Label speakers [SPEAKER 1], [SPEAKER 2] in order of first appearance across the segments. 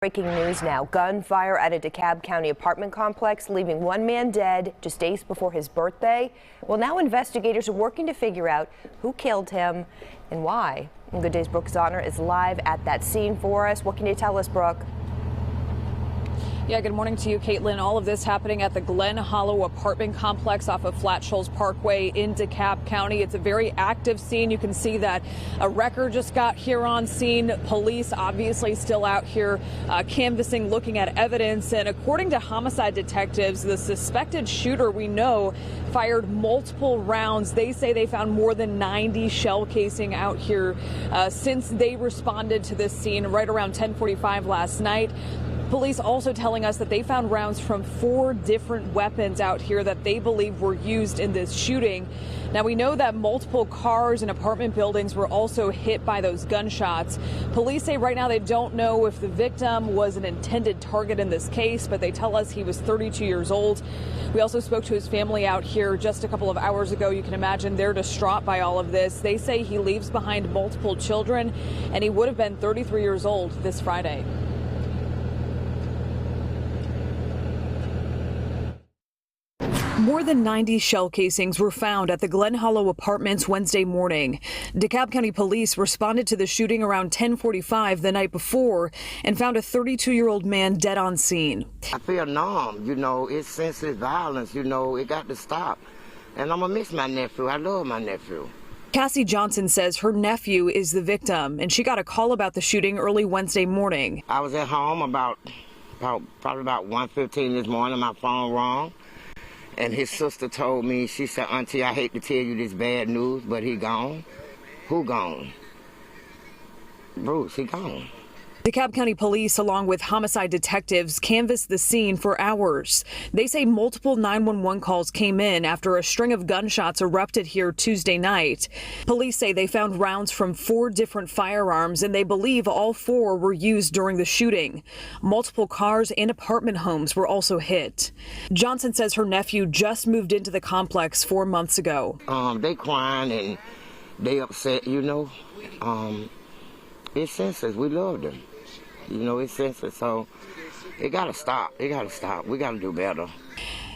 [SPEAKER 1] Breaking news now. Gunfire at a DeKalb County apartment complex, leaving one man dead just days before his birthday. Well, now investigators are working to figure out who killed him and why. Good Day's Brooke Zahner is live at that scene for us. What can you tell us, Brooke?
[SPEAKER 2] Yeah, good morning to you, Caitlin. All of this happening at the Glen Hollow apartment complex off of Flat Shoals Parkway in DeKalb County. It's a very active scene. You can see that a wrecker just got here on scene. Police obviously still out here canvassing, looking at evidence. And according to homicide detectives, the suspected shooter, we know, fired multiple rounds. They say they found more than 90 shell casing out here since they responded to this scene right around 10:45 last night. Police also telling us that they found rounds from 4 different weapons out here that they believe were used in this shooting. Now, we know that multiple cars and apartment buildings were also hit by those gunshots. Police say right now they don't know if the victim was an intended target in this case, but they tell us he was 32 years old. We also spoke to his family out here just a couple of hours ago. You can imagine they're distraught by all of this. They say he leaves behind multiple children, and he would have been 33 years old this Friday. More than 90 shell casings were found at the Glen Hollow apartments Wednesday morning. DeKalb County police responded to the shooting around 10:45 the night before and found a 32-year-old man dead on scene.
[SPEAKER 3] I feel numb, it's senseless violence, it got to stop. And I'm gonna miss my nephew. I love my nephew.
[SPEAKER 2] Cassie Johnson says her nephew is the victim, and she got a call about the shooting early Wednesday morning.
[SPEAKER 3] I was at home probably about 1:15 this morning. My phone rang. And his sister told me, she said, "Auntie, I hate to tell you this bad news, but he gone." Who gone? Bruce, he gone.
[SPEAKER 2] DeKalb County police, along with homicide detectives, canvassed the scene for hours. They say multiple 911 calls came in after a string of gunshots erupted here Tuesday night. Police say they found rounds from 4 different firearms, and they believe all 4 were used during the shooting. Multiple cars and apartment homes were also hit. Johnson says her nephew just moved into the complex 4 months ago.
[SPEAKER 3] They crying and they upset, It's senseless. We love them. It's senseless. So it got to stop. It got to stop. We got to do better.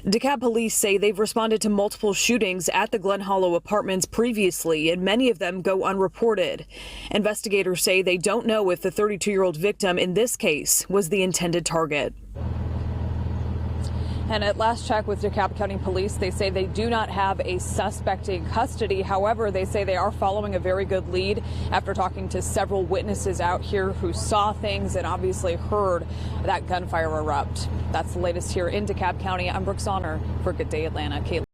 [SPEAKER 2] DeKalb police say they've responded to multiple shootings at the Glen Hollow apartments previously, and many of them go unreported. Investigators say they don't know if the 32-year-old victim in this case was the intended target. And at last check with DeKalb County Police, they say they do not have a suspect in custody. However, they say they are following a very good lead after talking to several witnesses out here who saw things and obviously heard that gunfire erupt. That's the latest here in DeKalb County. I'm Brooke Zahner for Good Day Atlanta. Caitlin.